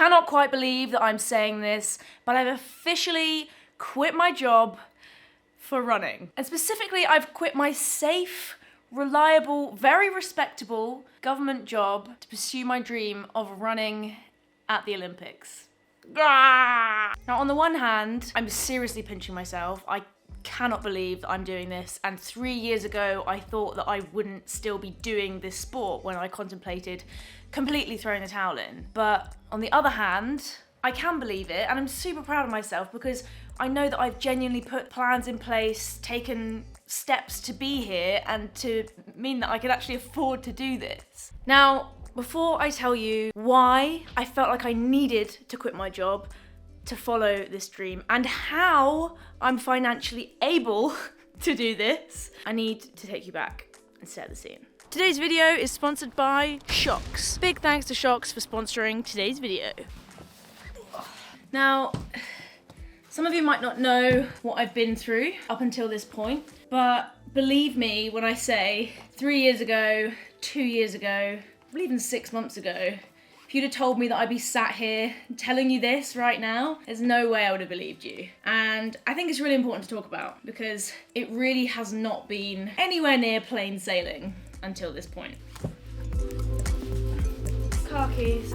cannot quite believe that I'm saying this, but I've officially quit my job for running. And specifically, I've quit my safe, reliable, very respectable government job to pursue my dream of running at the Olympics. Now, on the one hand, I'm seriously pinching myself. I cannot believe that I'm doing this, and 3 years ago I thought that I wouldn't still be doing this sport when I contemplated completely throwing the towel in. But on the other hand, I can believe it, and I'm super proud of myself because I know that I've genuinely put plans in place, taken steps to be here and to mean that I could actually afford to do this. Now, before I tell you why I felt like I needed to quit my job to follow this dream and how I'm financially able to do this, I need to take you back and set the scene. Today's video is sponsored by Shocks. Big thanks to Shocks for sponsoring today's video. Now, some of you might not know what I've been through up until this point, but believe me when I say 3 years ago, 2 years ago, even 6 months ago, if you'd have told me that I'd be sat here telling you this right now, there's no way I would have believed you. And I think it's really important to talk about because it really has not been anywhere near plain sailing until this point. Car keys.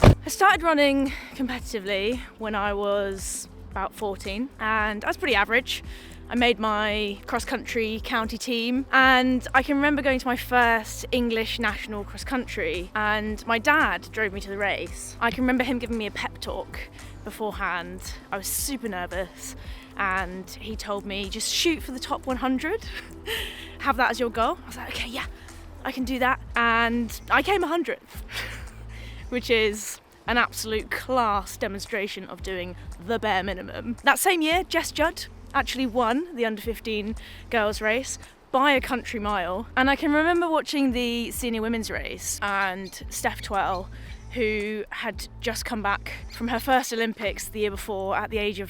I started running competitively when I was about 14 and I was pretty average. I made my cross-country county team and I can remember going to my first English national cross-country and my dad drove me to the race. I can remember him giving me a pep talk beforehand. I was super nervous and he told me just shoot for the top 100, have that as your goal. I was like, okay, yeah, I can do that. And I came 100th, which is an absolute class demonstration of doing the bare minimum. That same year, Jess Judd actually won the under-15 girls race by a country mile. And I can remember watching the senior women's race and Steph Twell, who had just come back from her first Olympics the year before at the age of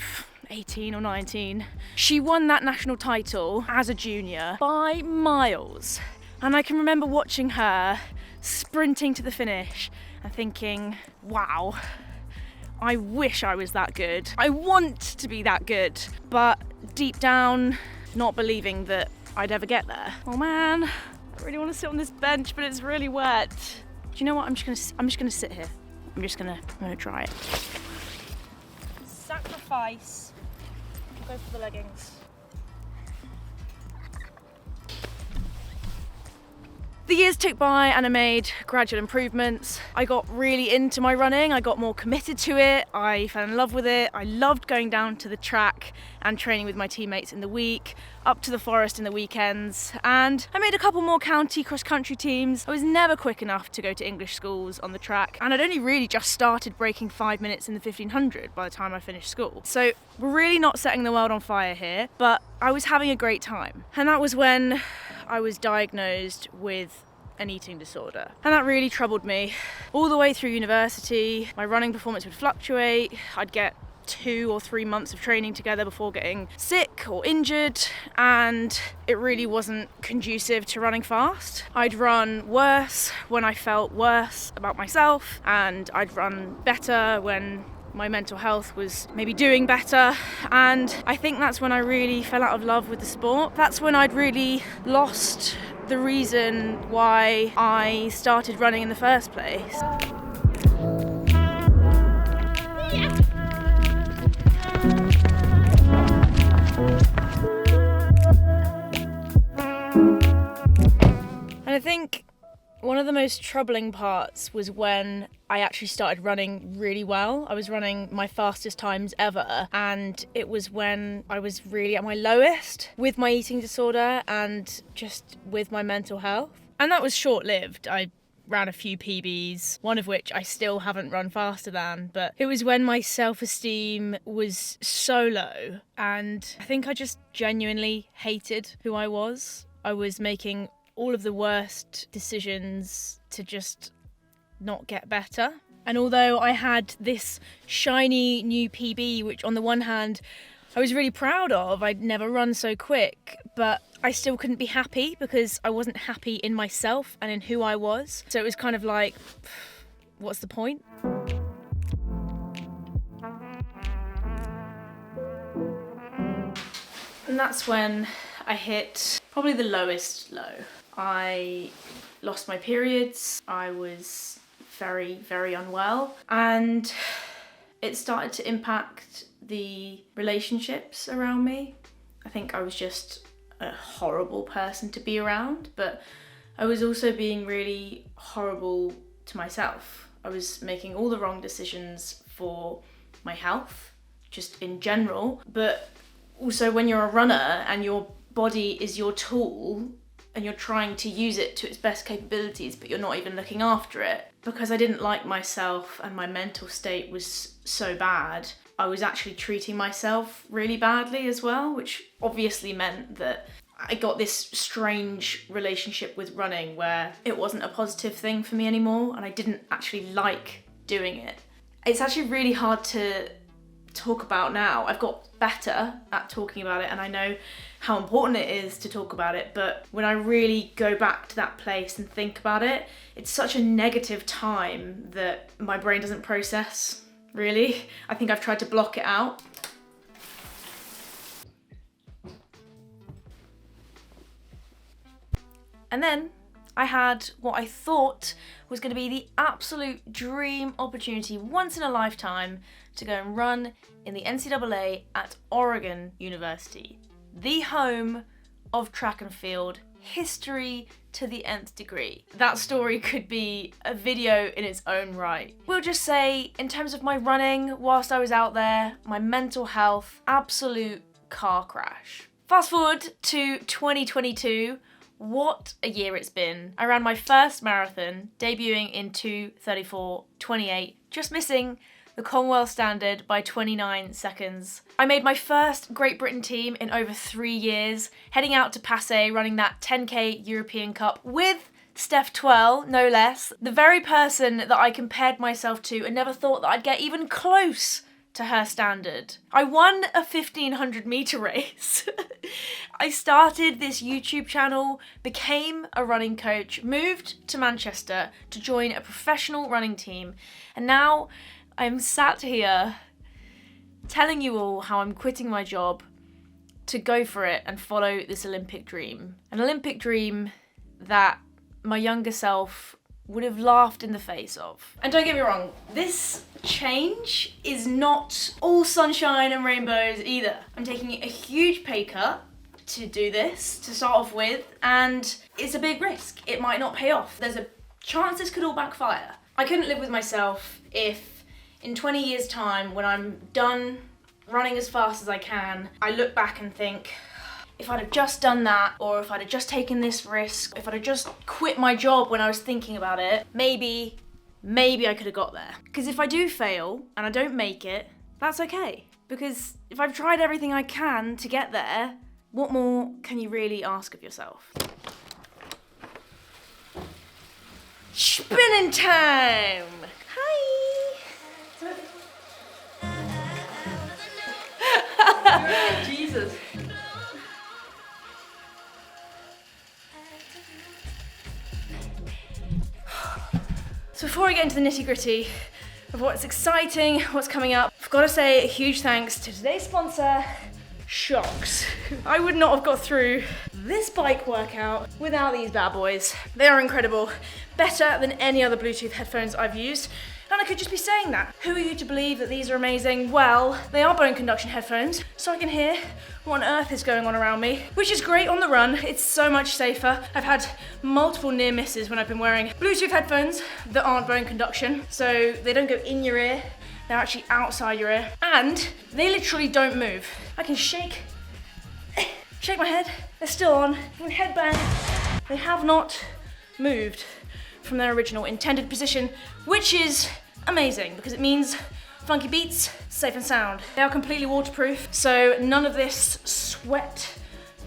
18 or 19. She won that national title as a junior by miles. And I can remember watching her sprinting to the finish and thinking, wow, I wish I was that good. I want to be that good, but deep down, not believing that I'd ever get there. Oh man, I really want to sit on this bench, but it's really wet. Do you know what? I'm just gonna sit here. I'm gonna try it. Sacrifice. Go for the leggings. The years ticked by and I made gradual improvements. I got really into my running, I got more committed to it, I fell in love with it. I loved going down to the track and training with my teammates in the week, up to the forest in the weekends, and I made a couple more county cross-country teams. I was never quick enough to go to English schools on the track, and I'd only really just started breaking 5 minutes in the 1500 by the time I finished school. So we're really not setting the world on fire here, but I was having a great time. And that was when I was diagnosed with an eating disorder. And that really troubled me. All the way through university, my running performance would fluctuate. I'd get 2 or 3 months of training together before getting sick or injured, and it really wasn't conducive to running fast. I'd run worse when I felt worse about myself, and I'd run better when my mental health was maybe doing better, and I think that's when I really fell out of love with the sport. That's when I'd really lost the reason why I started running in the first place. And I think one of the most troubling parts was when I actually started running really well. I was running my fastest times ever, and it was when I was really at my lowest with my eating disorder and just with my mental health. And that was short-lived. I ran a few PBs, one of which I still haven't run faster than, but it was when my self-esteem was so low, and I think I just genuinely hated who I was. I was making all of the worst decisions to just not get better. And although I had this shiny new PB, which on the one hand I was really proud of. I'd never run so quick, but I still couldn't be happy because I wasn't happy in myself and in who I was. So it was kind of like, what's the point? And that's when I hit probably the lowest low. I lost my periods. I was very, very unwell, and it started to impact the relationships around me. I think I was just a horrible person to be around, but I was also being really horrible to myself. I was making all the wrong decisions for my health, just in general, but also when you're a runner and your body is your tool and you're trying to use it to its best capabilities, but you're not even looking after it. Because I didn't like myself and my mental state was so bad, I was actually treating myself really badly as well, which obviously meant that I got this strange relationship with running where it wasn't a positive thing for me anymore and I didn't actually like doing it. It's actually really hard to talk about now. I've got better at talking about it and I know how important it is to talk about it, but when I really go back to that place and think about it, it's such a negative time that my brain doesn't process, really. I think I've tried to block it out. And then I had what I thought was going to be the absolute dream opportunity once in a lifetime to go and run in the NCAA at Oregon University, the home of track and field, history to the nth degree. That story could be a video in its own right. We'll just say, in terms of my running whilst I was out there, my mental health, absolute car crash. Fast forward to 2022. What a year it's been. I ran my first marathon, debuting in 2:34.28, just missing the Commonwealth standard by 29 seconds. I made my first Great Britain team in over 3 years, heading out to Passy, running that 10k European Cup with Steph Twell, no less, the very person that I compared myself to and never thought that I'd get even close to her standard. I won a 1500 meter race. I started this YouTube channel, became a running coach, moved to Manchester to join a professional running team, and now I'm sat here telling you all how I'm quitting my job to go for it and follow this Olympic dream. An Olympic dream that my younger self would have laughed in the face of. And don't get me wrong, this change is not all sunshine and rainbows either. I'm taking a huge pay cut to do this, to start off with, and it's a big risk. It might not pay off. There's a chance this could all backfire. I couldn't live with myself if in 20 years' time, when I'm done running as fast as I can, I look back and think, if I'd have just done that, or if I'd have just taken this risk, if I'd have just quit my job when I was thinking about it, maybe I could have got there. Because if I do fail and I don't make it, that's okay. Because if I've tried everything I can to get there, what more can you really ask of yourself? Spinning time! Hi! Jesus. So before I get into the nitty-gritty of what's exciting, what's coming up, I've got to say a huge thanks to today's sponsor, Shocks. I would not have got through this bike workout without these bad boys. They are incredible, better than any other Bluetooth headphones I've used. And I could just be saying that. Who are you to believe that these are amazing? Well, they are bone conduction headphones, so I can hear what on earth is going on around me, which is great on the run. It's so much safer. I've had multiple near misses when I've been wearing Bluetooth headphones that aren't bone conduction, so they don't go in your ear, they're actually outside your ear, and they literally don't move. I can shake my head, they're still on, I can headbang. They have not moved from their original intended position, which is amazing because it means funky beats, safe and sound. They are completely waterproof, so none of this sweat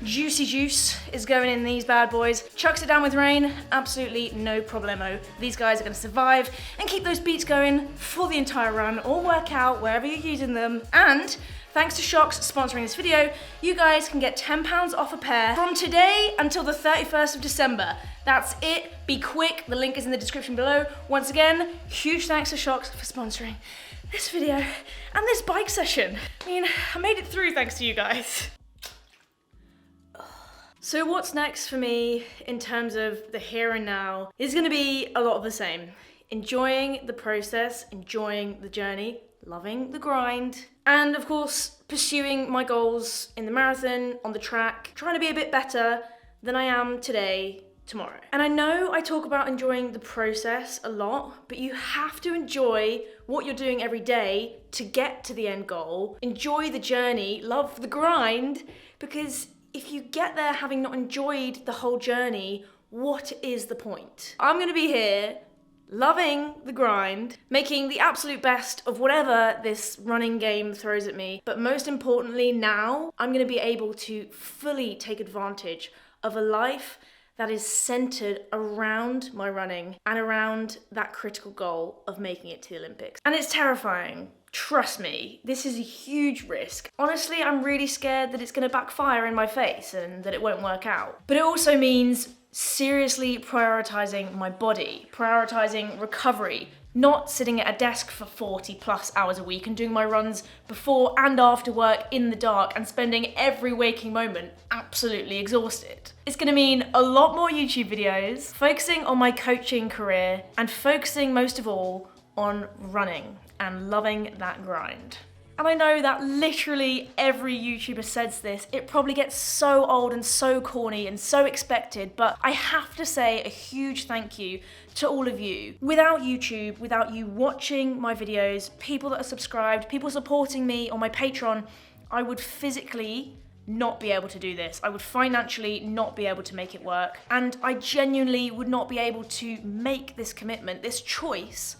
juicy juice is going in these bad boys. Chucks it down with rain, absolutely no problemo. These guys are gonna survive and keep those beats going for the entire run or workout, wherever you're using them. And thanks to Shocks sponsoring this video, you guys can get £10 off a pair from today until the 31st of December. That's it, be quick, the link is in the description below. Once again, huge thanks to Shocks for sponsoring this video and this bike session. I mean, I made it through thanks to you guys. So what's next for me in terms of the here and now is gonna be a lot of the same. Enjoying the process, enjoying the journey, loving the grind, and of course, pursuing my goals in the marathon, on the track, trying to be a bit better than I am today, tomorrow. And I know I talk about enjoying the process a lot, but you have to enjoy what you're doing every day to get to the end goal. Enjoy the journey, love the grind, because if you get there having not enjoyed the whole journey, what is the point? I'm gonna be here loving the grind, making the absolute best of whatever this running game throws at me. But most importantly now, I'm gonna be able to fully take advantage of a life that is centered around my running and around that critical goal of making it to the Olympics. And it's terrifying. Trust me, this is a huge risk. Honestly, I'm really scared that it's gonna backfire in my face and that it won't work out. But it also means seriously prioritizing my body, prioritizing recovery, not sitting at a desk for 40+ hours a week and doing my runs before and after work in the dark and spending every waking moment absolutely exhausted. It's gonna mean a lot more YouTube videos, focusing on my coaching career and focusing most of all on running and loving that grind. And I know that literally every YouTuber says this, it probably gets so old and so corny and so expected, but I have to say a huge thank you to all of you. Without YouTube, without you watching my videos, people that are subscribed, people supporting me on my Patreon, I would physically not be able to do this. I would financially not be able to make it work. And I genuinely would not be able to make this commitment, this choice,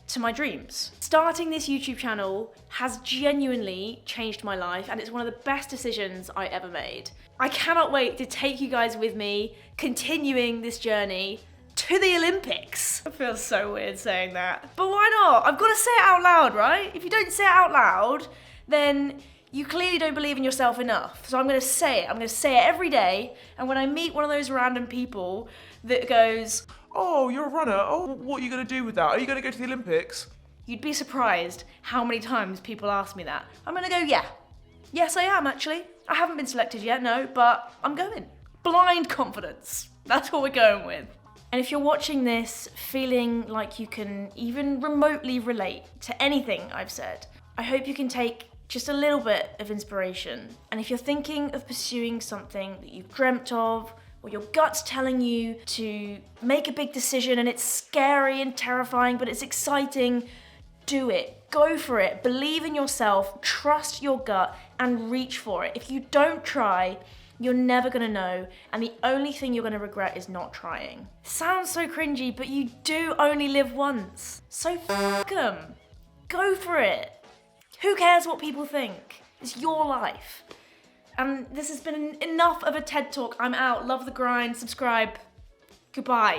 to my dreams. Starting this YouTube channel has genuinely changed my life and it's one of the best decisions I ever made. I cannot wait to take you guys with me, continuing this journey to the Olympics. It feels so weird saying that, but why not? I've got to say it out loud, right? If you don't say it out loud, then you clearly don't believe in yourself enough. So I'm gonna say it. I'm gonna say it every day, and when I meet one of those random people that goes, "Oh, you're a runner. Oh, what are you going to do with that? Are you going to go to the Olympics?" You'd be surprised how many times people ask me that. I'm gonna go, yeah. Yes, I am actually. I haven't been selected yet, no, but I'm going. Blind confidence. That's what we're going with. And if you're watching this feeling like you can even remotely relate to anything I've said, I hope you can take just a little bit of inspiration. And if you're thinking of pursuing something that you've dreamt of, or your gut's telling you to make a big decision and it's scary and terrifying, but it's exciting, do it. Go for it. Believe in yourself, trust your gut, and reach for it. If you don't try, you're never gonna know, and the only thing you're gonna regret is not trying. Sounds so cringy, but you do only live once. So f*** 'em. Go for it. Who cares what people think? It's your life. And this has been enough of a TED Talk. I'm out. Love the grind. Subscribe. Goodbye.